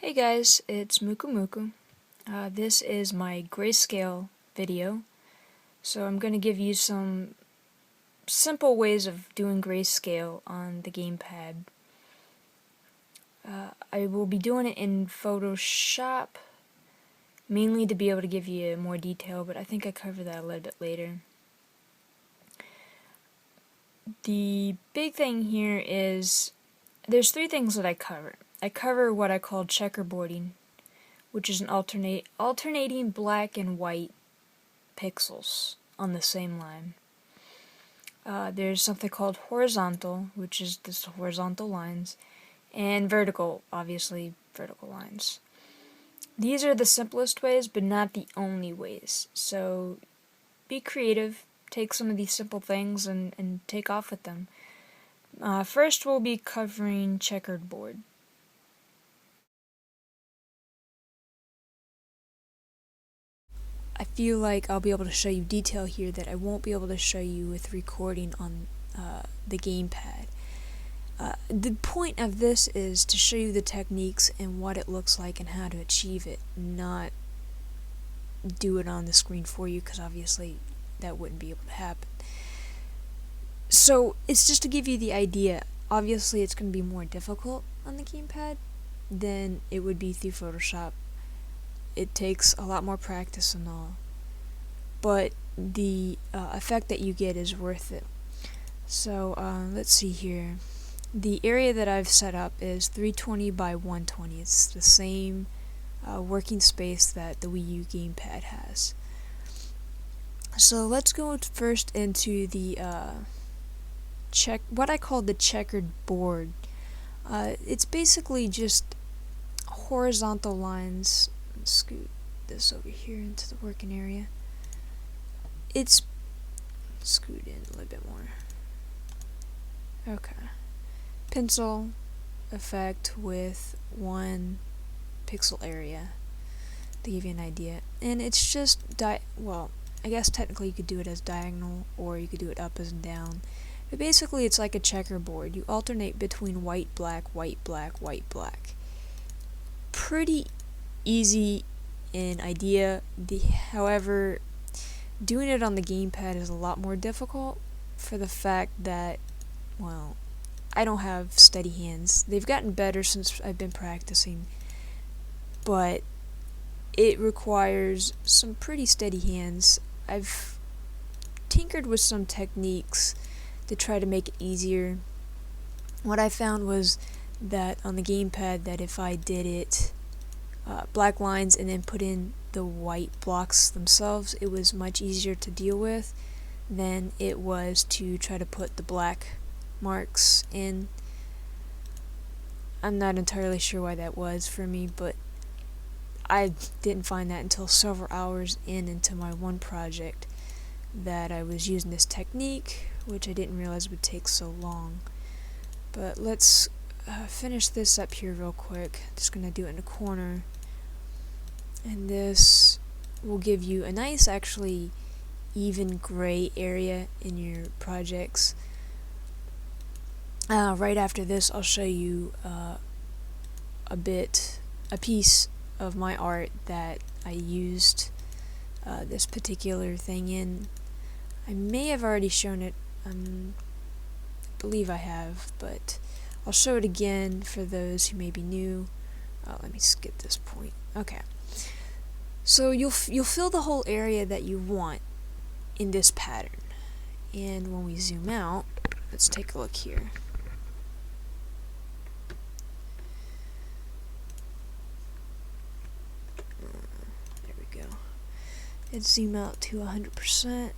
Hey guys, it's Muku Muku. This is my Grayscale video. So I'm going to give you some simple ways of doing Grayscale on the gamepad. I will be doing it in Photoshop, mainly to be able to give you more detail, but I think I cover that a little bit later. The big thing here is, there's three things that I cover. I cover what I call checkerboarding, which is an alternating black and white pixels on the same line. There's something called horizontal, which is just horizontal lines, and vertical, obviously vertical lines. These are the simplest ways, but not the only ways. So be creative, take some of these simple things and take off with them. First we'll be covering checkerboard. I feel like I'll be able to show you detail here that I won't be able to show you with recording on the gamepad. The point of this is to show you the techniques and what it looks like and how to achieve it, not do it on the screen for you, because obviously that wouldn't be able to happen. So it's just to give you the idea. Obviously it's going to be more difficult on the gamepad than it would be through Photoshop. It takes a lot more practice and all, but the effect that you get is worth it. So let's see here. The area that I've set up is 320 by 120. It's the same working space that the Wii U gamepad has. So let's go first into the what I call the checkered board. It's basically just horizontal lines. Let's scoot this over here into the working area. It's scoot in a little bit more. Okay. Pencil effect with 1 pixel area to give you an idea. And it's just well, I guess technically you could do it as diagonal or you could do it up and down. But basically it's like a checkerboard. You alternate between white, black, white, black, white, black. Pretty easy in idea. However, doing it on the gamepad is a lot more difficult for the fact that, well, I don't have steady hands. They've gotten better since I've been practicing, but it requires some pretty steady hands. I've tinkered with some techniques to try to make it easier. What I found was that on the gamepad, that if I did it black lines and then put in the white blocks themselves, it was much easier to deal with than it was to try to put the black marks in. I'm not entirely sure why that was for me, but I didn't find that until several hours into my one project that I was using this technique, which I didn't realize would take so long. But let's finish this up here real quick. Just gonna do it in a corner, and this will give you a nice, actually even gray area in your projects. Right after this I'll show you a piece of my art that I used this particular thing in. I may have already shown it, I believe I have, but I'll show it again for those who may be new. Let me skip this point. Okay. So you'll fill the whole area that you want in this pattern. And when we zoom out, let's take a look here. There we go. Let's zoom out to 100%.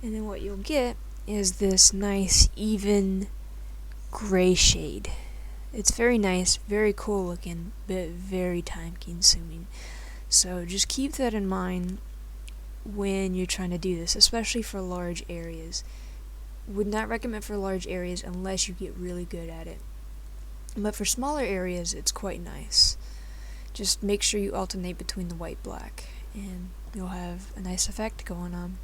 And then what you'll get is this nice even gray shade. It's very nice, very cool looking, but very time consuming. So just keep that in mind when you're trying to do this, especially for large areas. Would not recommend for large areas unless you get really good at it. But for smaller areas, it's quite nice. Just make sure you alternate between the white black, and you'll have a nice effect going on.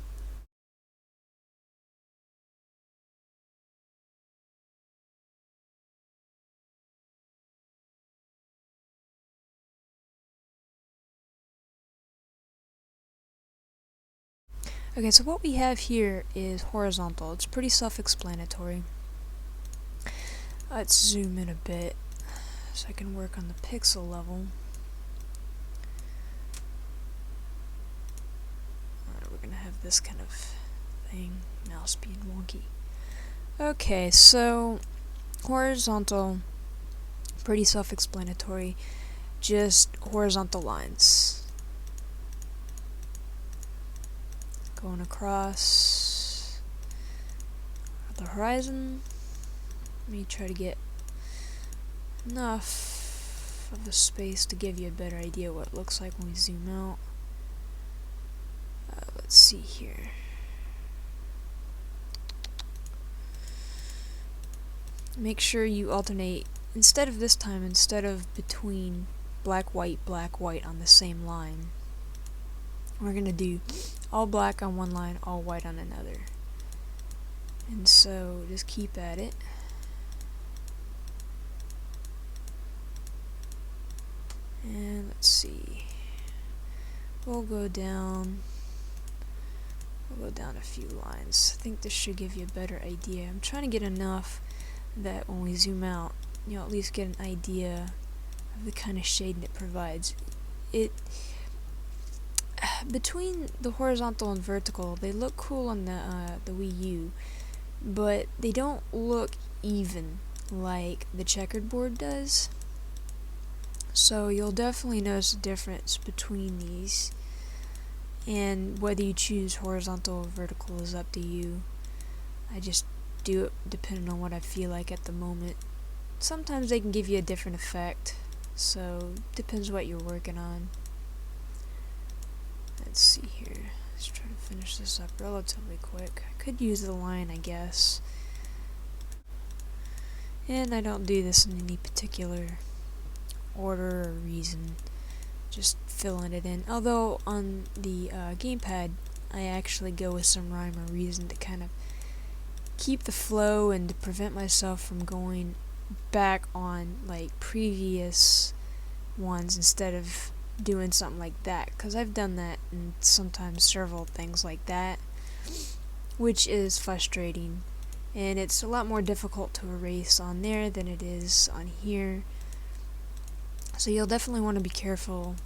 Okay, so what we have here is horizontal. It's pretty self-explanatory. Let's zoom in a bit so I can work on the pixel level. We're gonna have this kind of thing. Mouse being wonky. Okay, so horizontal, pretty self-explanatory. Just horizontal lines going across the horizon. Let me try to get enough of the space to give you a better idea what it looks like when we zoom out. Let's see here. Make sure you alternate, instead of between black, white on the same line, we're going to do all black on one line, all white on another. And so just keep at it. And let's see. We'll go down a few lines. I think this should give you a better idea. I'm trying to get enough that when we zoom out, you'll at least get an idea of the kind of shading it provides. Between the horizontal and vertical, they look cool on the Wii U, but they don't look even like the checkerboard does. So you'll definitely notice a difference between these, and whether you choose horizontal or vertical is up to you. I just do it depending on what I feel like at the moment. Sometimes they can give you a different effect, so depends what you're working on. Let's see here. Let's try to finish this up relatively quick. I could use the line, I guess. And I don't do this in any particular order or reason, just filling it in. Although on the gamepad, I actually go with some rhyme or reason to kind of keep the flow and to prevent myself from going back on like previous ones instead of doing something like that, because I've done that and sometimes several things like that, which is frustrating, and it's a lot more difficult to erase on there than it is on here. So you'll definitely want to be careful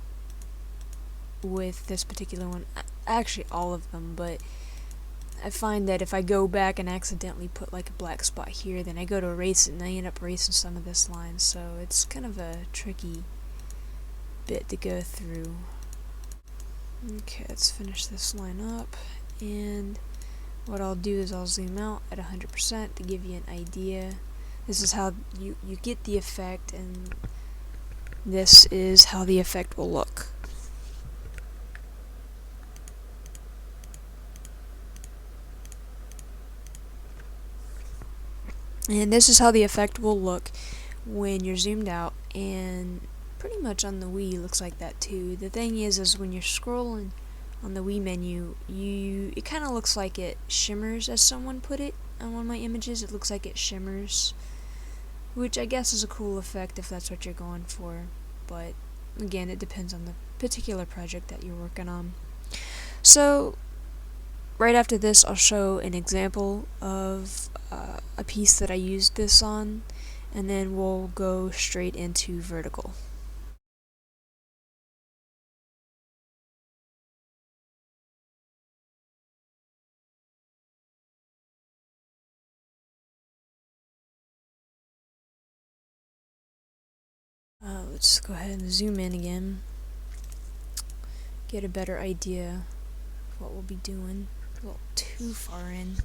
with this particular one. Actually all of them, but I find that if I go back and accidentally put like a black spot here, then I go to erase it and I end up erasing some of this line, so it's kind of a tricky bit to go through. Okay, let's finish this line up, and what I'll do is I'll zoom out at 100% to give you an idea. This is how you get the effect, and this is how the effect will look. And this is how the effect will look when you're zoomed out, and pretty much on the Wii looks like that too. The thing is when you're scrolling on the Wii menu, it kind of looks like it shimmers, as someone put it on one of my images. It looks like it shimmers, which I guess is a cool effect if that's what you're going for, but again, it depends on the particular project that you're working on. So right after this, I'll show an example of a piece that I used this on, and then we'll go straight into vertical. Let's go ahead and zoom in again, get a better idea of what we'll be doing. A little too far in.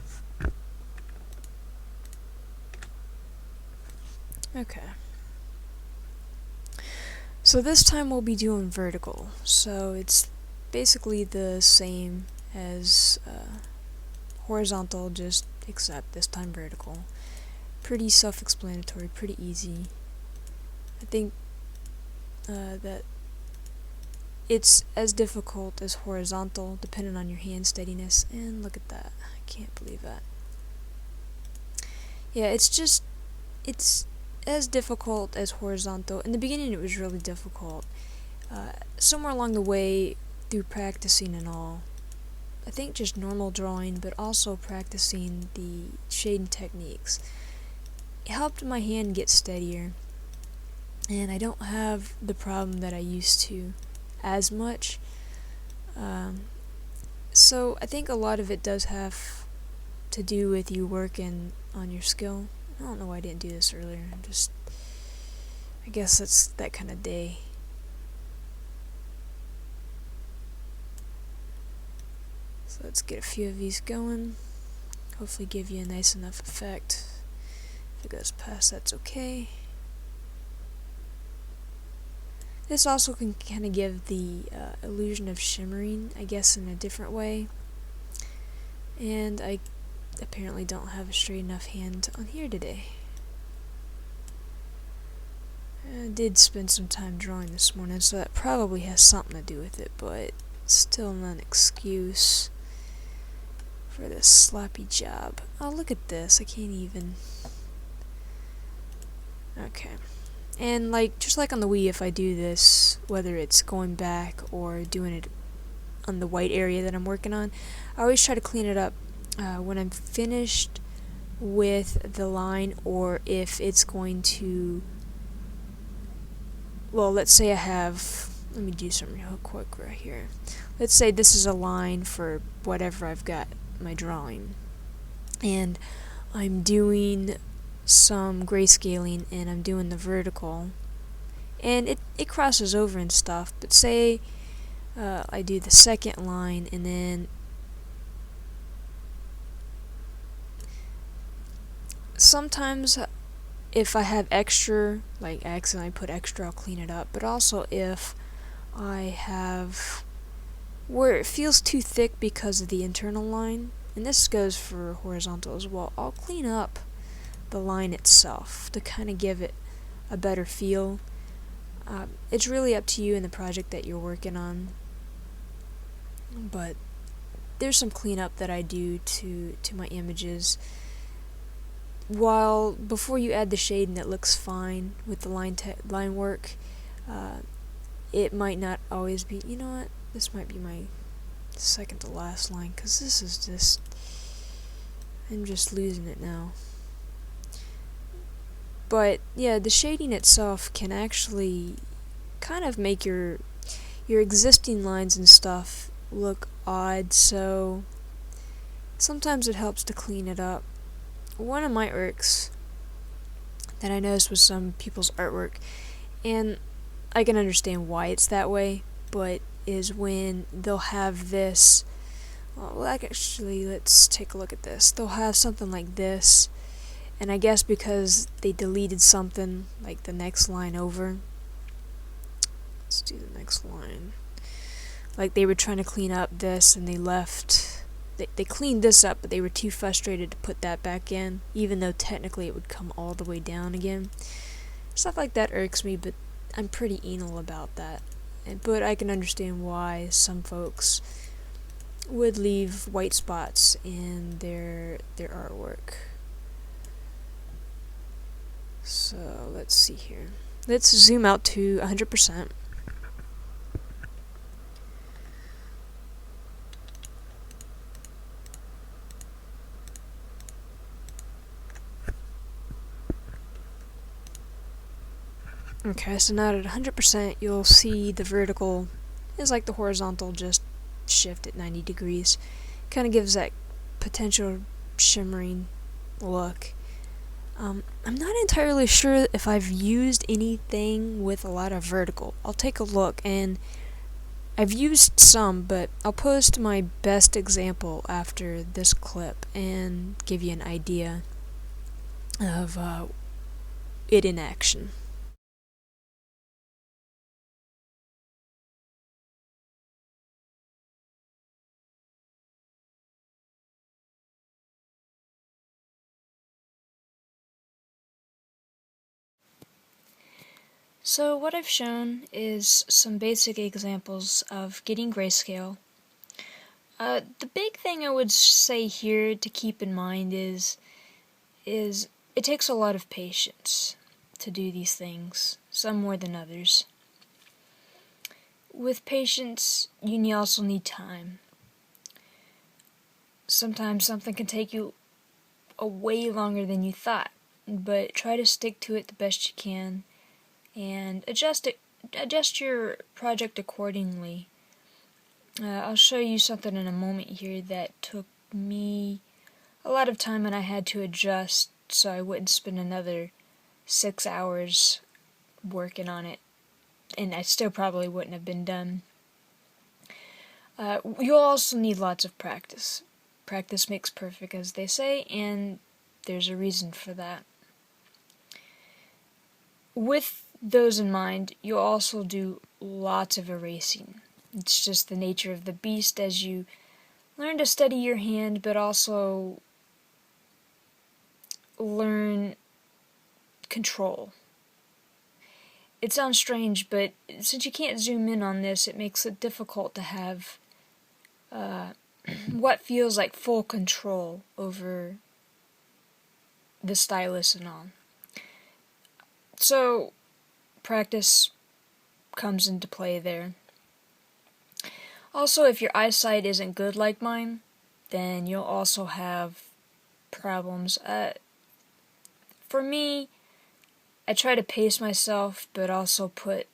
Okay. So this time we'll be doing vertical. So it's basically the same as horizontal, just except this time vertical. Pretty self-explanatory, pretty easy. I think that it's as difficult as horizontal, depending on your hand steadiness. And look at that. I can't believe that. Yeah, it's as difficult as horizontal. In the beginning it was really difficult. Somewhere along the way, through practicing and all, I think just normal drawing, but also practicing the shading techniques. It helped my hand get steadier, and I don't have the problem that I used to as much. So I think a lot of it does have to do with you working on your skill. I don't know why I didn't do this earlier. I guess it's that kind of day. So let's get a few of these going. Hopefully give you a nice enough effect. If it goes past, that's okay. This also can kind of give the illusion of shimmering, I guess, in a different way. And I apparently don't have a straight enough hand on here today. I did spend some time drawing this morning, so that probably has something to do with it, but still not an excuse for this sloppy job. Oh, look at this. I can't even. Okay. And just like on the Wii, if I do this, whether it's going back or doing it on the white area that I'm working on, I always try to clean it up when I'm finished with the line, or if it's going to, well, let's say I have, let me do something real quick right here. Let's say this is a line for whatever I've got my drawing, and I'm doing some grayscaling and I'm doing the vertical, and it crosses over and stuff, but say I do the second line, and then sometimes if I have extra, I accidentally put extra, I'll clean it up, but also if I have where it feels too thick because of the internal line, and this goes for horizontal as well, I'll clean up the line itself to kind of give it a better feel. It's really up to you in the project that you're working on, but there's some cleanup that I do to my images. While before you add the shading, it looks fine with the line work. It might not always be. You know what? This might be my second to last line, because this is just, I'm just losing it now. But yeah, the shading itself can actually kind of make your existing lines and stuff look odd, so sometimes it helps to clean it up. One of my irks that I noticed with some people's artwork, and I can understand why it's that way, but is when they'll have this, well, actually, let's take a look at this. They'll have something like this, and I guess because they deleted something, like the next line over. Let's do the next line. Like they were trying to clean up this, and they left. They cleaned this up, but they were too frustrated to put that back in, even though technically it would come all the way down again. Stuff like that irks me, but I'm pretty anal about that. But I can understand why some folks would leave white spots in their artwork. So let's see here. Let's zoom out to 100%. Okay, so now at 100%, you'll see the vertical is like the horizontal, just shift at 90 degrees. Kind of gives that potential shimmering look. I'm not entirely sure if I've used anything with a lot of vertical. I'll take a look, and I've used some, but I'll post my best example after this clip and give you an idea of it in action. So what I've shown is some basic examples of getting grayscale. The big thing I would say here to keep in mind is it takes a lot of patience to do these things, some more than others. With patience, you also need time. sometimes something can take you a way longer than you thought, but try to stick to it the best you can and adjust your project accordingly. I'll show you something in a moment here that took me a lot of time and I had to adjust so I wouldn't spend another 6 hours working on it, and I still probably wouldn't have been done. You'll also need lots of practice. Practice makes perfect, as they say, and there's a reason for that. With those in mind, you'll also do lots of erasing. It's just the nature of the beast as you learn to steady your hand, but also learn control. It sounds strange, but since you can't zoom in on this, it makes it difficult to have what feels like full control over the stylus and all. So, practice comes into play there. Also, if your eyesight isn't good like mine, then you'll also have problems. For me, I try to pace myself, but also put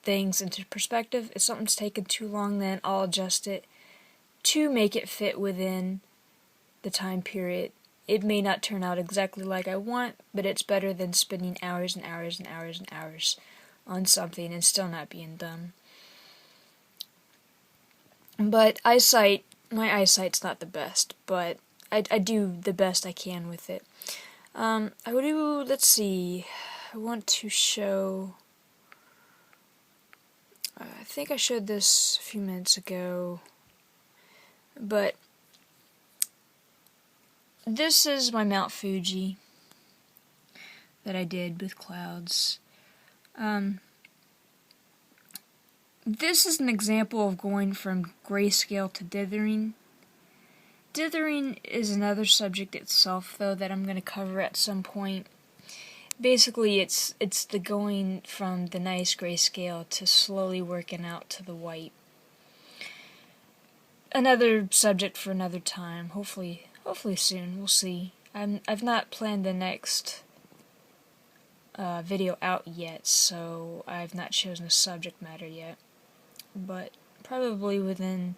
things into perspective. If something's taken too long, then I'll adjust it to make it fit within the time period. It may not turn out exactly like I want, but it's better than spending hours and hours and hours and hours on something and still not being done. But my eyesight's not the best, but I do the best I can with it. Let's see, I want to show, I think I showed this a few minutes ago, but this is my Mount Fuji that I did with clouds. This is an example of going from grayscale to dithering. Dithering is another subject itself, though, that I'm going to cover at some point. Basically, it's the going from the nice grayscale to slowly working out to the white. Another subject for another time. Hopefully soon. We'll see. I've not planned the next video out yet, so I've not chosen a subject matter yet. But probably within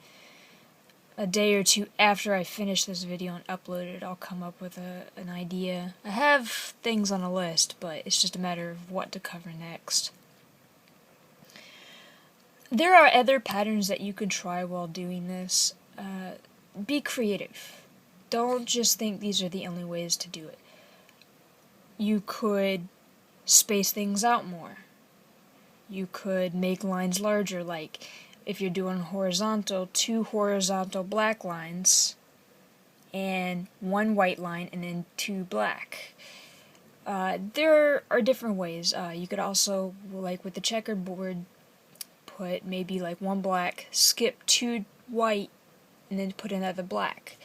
a day or two after I finish this video and upload it, I'll come up with an idea. I have things on a list, but it's just a matter of what to cover next. There are other patterns that you can try while doing this. Be creative. Don't just think these are the only ways to do it. You could space things out more. You could make lines larger, like if you're doing horizontal, 2 horizontal black lines and 1 white line and then 2 black. There are different ways. You could also, like with the checkerboard, put maybe like 1 black, skip 2 white, and then put another black.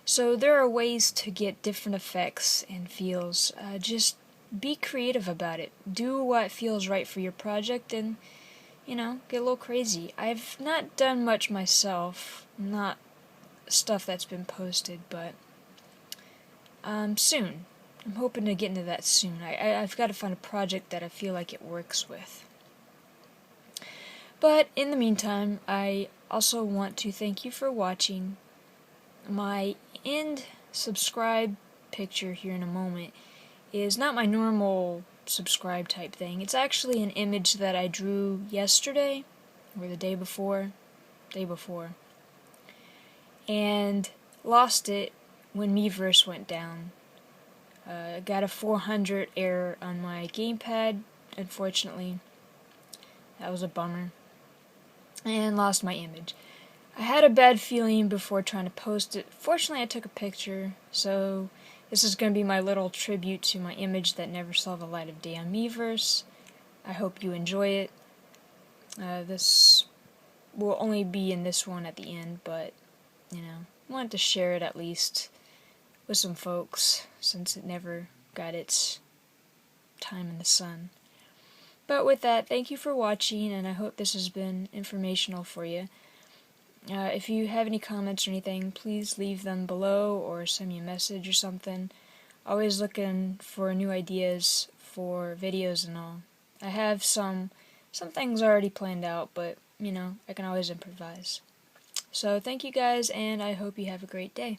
So there are ways to get different effects and feels. Just be creative about it. Do what feels right for your project and, get a little crazy. I've not done much myself, not stuff that's been posted, but soon. I'm hoping to get into that soon. I've got to find a project that I feel like it works with. But in the meantime, I also want to thank you for watching. My end subscribe picture here in a moment is not my normal subscribe type thing. It's actually an image that I drew yesterday, or the day before, and lost it when Miiverse went down. Got a 400 error on my gamepad, unfortunately. That was a bummer. And lost my image. I had a bad feeling before trying to post it. Fortunately, I took a picture, so this is going to be my little tribute to my image that never saw the light of day on Miiverse. I hope you enjoy it. This will only be in this one at the end, but, wanted to share it at least with some folks, since it never got its time in the sun. But with that, thank you for watching, and I hope this has been informational for you. If you have any comments or anything, please leave them below or send me a message or something. Always looking for new ideas for videos and all. I have some things already planned out, but you know, I can always improvise. So thank you guys, and I hope you have a great day.